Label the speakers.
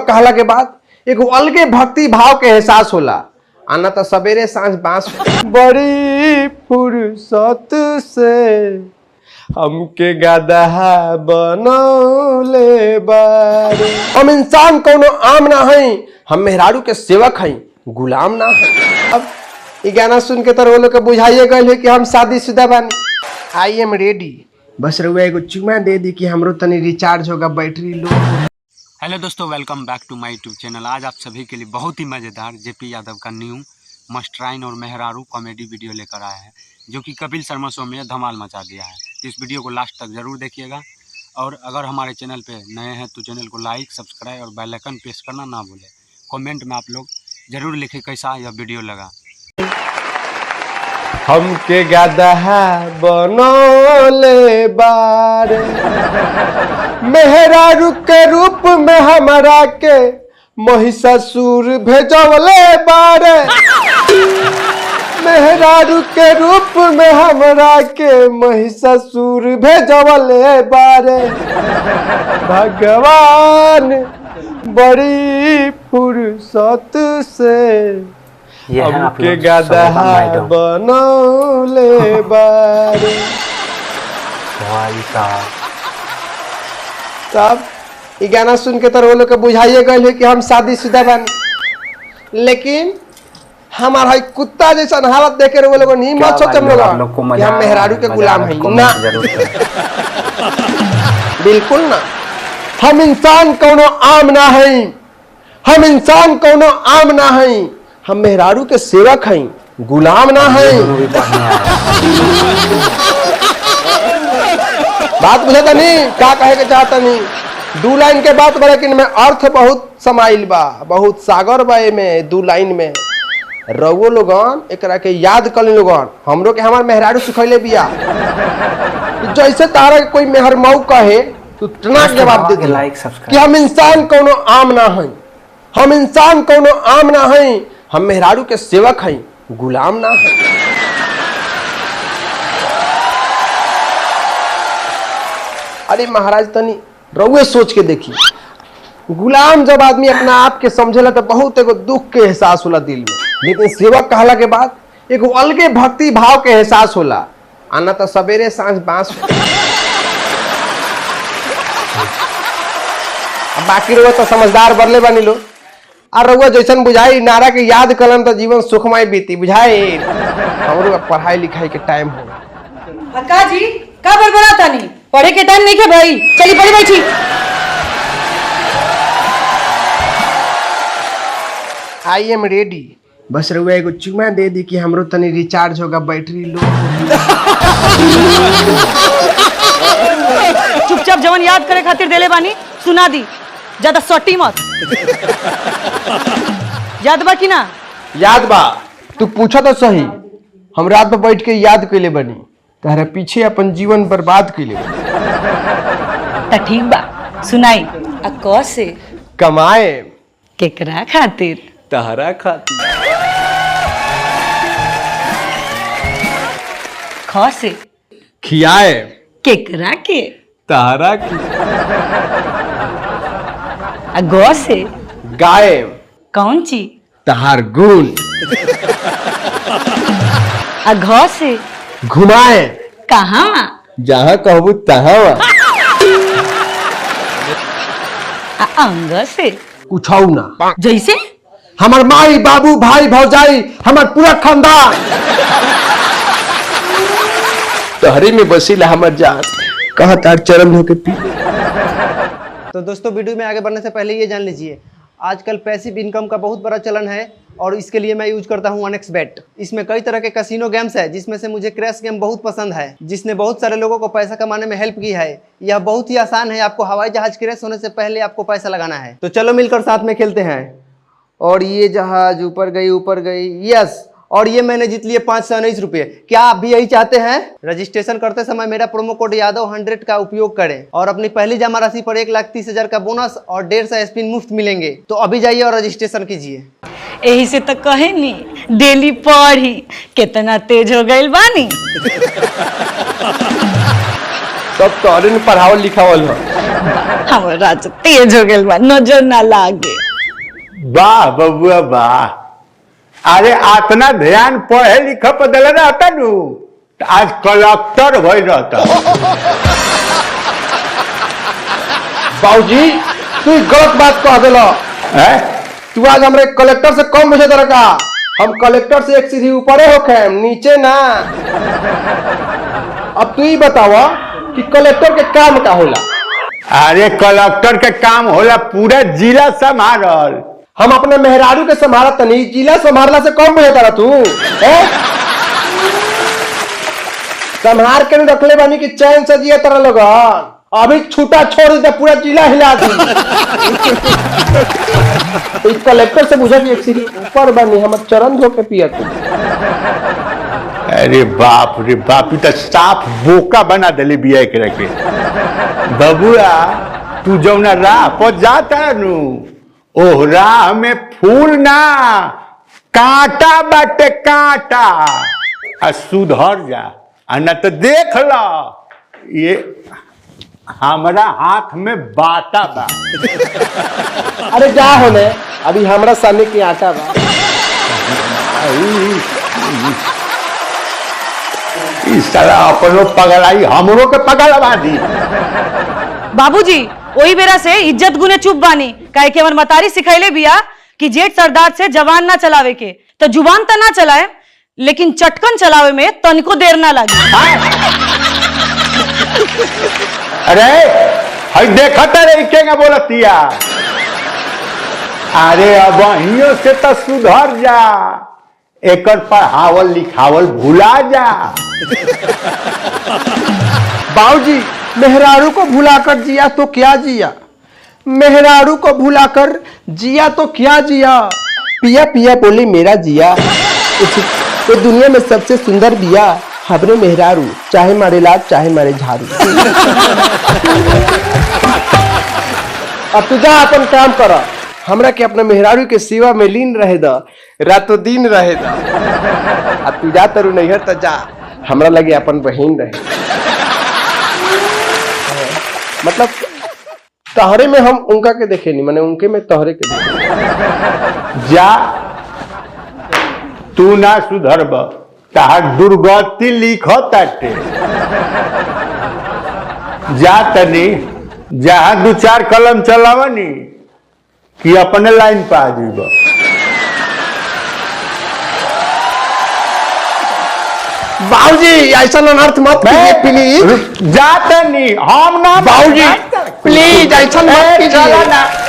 Speaker 1: कहला के बाद एक अलगे भक्ति भाव के एहसास होला। आना तो सवेरे सांझ बांस बड़ी फुर्सत से हमके गदहा बनौले बारे। हम इंसान कोनो आम ना हई, हम मेहरारू के सेवक हई, गुलाम ना हई। अब ये गाना सुन के तो वो लोग के बुझाइए गए कि हम शादीशुदा बानी। आई एम रेडी, बस रहुआ एगो चुमा दे दी कि हमरो तनी रिचार्ज होगा बैटरी लो।
Speaker 2: हेलो दोस्तों, welcome back to my YouTube channel. आज आप सभी के लिए बहुत ही मज़ेदार जेपी यादव का न्यू मस्टराइन और मेहरारू कॉमेडी वीडियो लेकर आए हैं, जो कि कपिल शर्मा शो में धमाल मचा दिया है। तो इस वीडियो को लास्ट तक ज़रूर देखिएगा, और अगर हमारे चैनल पे नए हैं तो चैनल को लाइक, सब्सक्राइब और बेल आइकन प्रेस करना ना भूलें। कमेंट में आप लोग ज़रूर लिखें कैसा यह वीडियो लगा।
Speaker 1: हमके गदहा बनौले बारे, मेहरारू के रूप में हमरा के महिषासुर भेजवले बारे। मेहरारू के रूप में हमरा के महिषासुर भेजवले बारे। भगवान बड़ी फुर्सत से हमके गदहा बनौले बारे। साहब ये गाना सुन के तो वो लोग के बुझाइए गए कि हम शादीशुदा बानी, लेकिन हमारा कुत्ता जैसा हालत देखे वो लोग नहीं मत सोच हम मेहरारू के गुलाम है ना, बिल्कुल ना। हम इंसान कोनो आम ना हई, हम इंसान कोनो आम ना हई, हम मेहरारू के सेवक हई, गुलाम ना हई। बात बुझता नहीं क्या कहे के चाहता नहीं। दू लाइन के बात बा, लेकिन में अर्थ बहुत समाइल बा, बहुत सागर बा। में दू लाइन में रउओ लोगन एकरा के याद कर लोगन। हमरो के हमार मेहरारू सिखैले बिया, जैसे तारा कोई मेहर मऊ कहे तो टनाक जवाब दे दे कि हम इंसान कोनो आम ना हई, हम इंसान कोनो आम ना हई, हम मेहरारू के सेवक हई, गुलाम ना हई। अरे महाराज तनी रउए सोच के देखी, गुलाम जब आदमी अपना आप के समझेला तो बहुत एगो दुख के एहसास होला दिल में, लेकिन सेवक कहला के बाद एगो अलगे भक्ति भाव के एहसास होला। आना तो सवेरे सांझ बांस बाकी रउआ तो समझदार बनले बानी लो। और रउआ जैसन बुझाई नारा के याद कलन तो जीवन सुखमय बीती बुझाई। हमरो पढ़ाई लिखाई के टाइम हो।
Speaker 3: अक्का जी का बड़बड़ाता नहीं, पढ़े के टाइम नहीं के भाई, चली पढ़ी बैठी।
Speaker 1: आई एम रेडी, बस रउआ एगो चुमा दे दी कि हमरो तनी रिचार्ज होगा बैटरी लो।
Speaker 3: चुपचाप जवन याद करे खातिर देले बानी सुना दी, ज्यादा सटी मत। याद बा कि ना?
Speaker 1: याद बा, तू पूछा तो सही। हम रात में बैठ के याद कैले बनी, तहरा पीछे अपन जीवन बर्बाद कैले
Speaker 3: त ठीक बा, सुनाई। आ क से
Speaker 1: कमाए,
Speaker 3: केकरा खातिर?
Speaker 1: तहरा खातिर।
Speaker 3: ख से
Speaker 1: खियाए,
Speaker 3: केकरा के?
Speaker 1: तहरा की।
Speaker 3: आ ग से
Speaker 1: गाए,
Speaker 3: कौन चीज?
Speaker 1: तहार गुण।
Speaker 3: आ घ से
Speaker 1: घुमाए,
Speaker 3: कहाँ?
Speaker 1: जहाँ कहबू तहाँ।
Speaker 3: आ अंग से
Speaker 1: कुछ ना,
Speaker 3: जैसे
Speaker 1: हमार माई बाबू भाई भौजाई हमार पूरा खानदान तहरी में बसीला हमार जान। कहा तार चरम होके पी।
Speaker 4: तो दोस्तों, वीडियो में आगे बढ़ने से पहले ये जान लीजिए, आजकल पैसिव इनकम का बहुत बड़ा चलन है, और इसके लिए मैं यूज करता हूँ 1xBet। इसमें कई तरह के कैसीनो गेम्स है, जिसमें से मुझे क्रैश गेम बहुत पसंद है, जिसने बहुत सारे लोगों को पैसा कमाने में हेल्प की है। यह बहुत ही आसान है, आपको हवाई जहाज क्रैश होने से पहले आपको पैसा लगाना है। तो चलो मिलकर साथ में खेलते हैं। और ये जहाज ऊपर गई, यस। और ये मैंने जीत लिए 519 रुपये। क्या आप भी यही चाहते हैं? रजिस्ट्रेशन करते समय मेरा प्रोमो कोड यादव 100 का उपयोग करें, और अपनी पहली जमा राशि पर 1,30,000 का बोनस और 150 स्पिन मुफ्त मिलेंगे। तो अभी जाइए और रजिस्ट्रेशन कीजिए।
Speaker 3: यही से तो कहे नी डेली पढ़ी, कितना तेज हो गई बानी।
Speaker 1: सब तोहरे ने पढ़ावल लिखावल हो।
Speaker 5: हमारा तो तेज हो गया बा, नजर ना लागे।
Speaker 6: वाह बबुआ वाह। अरे आतना ध्यान पढ़े लिखे पर दिल रहता नु तो आज कलेक्टर भई रहता।
Speaker 1: बाबूजी तू गलत बात कह दिलो। तू आज हमरे कलेक्टर से कम मुझे तरह का, हम कलेक्टर से एक सीढ़ी ऊपरे होके नीचे ना। अब तू ही बतावा कि कलेक्टर के काम का होला।
Speaker 6: अरे कलेक्टर के काम होला पूरा जिला संभालल।
Speaker 1: हम अपने मेहरारू के संभाला तनी, जिला संभालना से कम मुझे तरह तू संभार के नहीं रखले बानी कि चैन से जिया तरह लोगन। अभी छूटा छोड़ दे पूरा जिला हिला दी। तो इस कलेक्टर से पूछा कि एक सीढ़ी ऊपर बनी, हम चरण धो के पिया तू।
Speaker 6: अरे बाप रे बाप, तो साफ बोका बना दिले बिया करे के। बबुआ तू जौना राह पर जाता नु ओह राह में फूल ना कांटा बाटे कांटा। आ सुधर जा आ न तो देख ला ये हमारा हाथ में बाटा बा।
Speaker 1: अरे जा होने, अभी हमरा सामने की आटा बा।
Speaker 6: इस तरह अपनो पगलाई हमरो के पगलवा दी।
Speaker 3: बाबूजी वही बेरा से इज्जत गुने चुप बानी, काहे कि हमर मतारी सिखैले बिया कि जेठ सरदार से जवान ना चलावे के। तो जुबान तो ना चलाए लेकिन चटकन चलावे में तनिको देर ना लगे।
Speaker 6: अरे हई देखता रे केगा बोलतिया। अरे अब अहियों से तो सुधर जा, एकर पढ़ावल लिखावल भुला जा।
Speaker 1: बाबूजी मेहरारू को भुलाकर जिया तो क्या जिया, मेहरारू को भुलाकर जिया तो क्या जिया। पिया पिया बोले मेरा जिया, तो दुनिया में सबसे सुंदर बिया हमरे मेहरारू, चाहे मारे लाल चाहे मारे झाड़ू। अब तू जा अपन काम कर, हमरा के अपने मेहरारू के सेवा में लीन रहे द, रातों दिन रहे द। अब तू जा तरु नहीं तो जा, हमरा लगे अपन बहन रहे। मतलब तहरे में हम उनका के देखे नहीं, माने उनके में तहरे के देखे।
Speaker 6: जा तू ना सुधरब तार दुर्गति लिखताटे। जा तनी जहां दू चार कलम चलावनी कि अपने लाइन पे आ जीब।
Speaker 1: बाबूजी ऐसा अनर्थ मत कीजिए प्लीज।
Speaker 6: जा तनी हम ना
Speaker 1: बाबूजी प्लीज ऐसा मत कीजिए।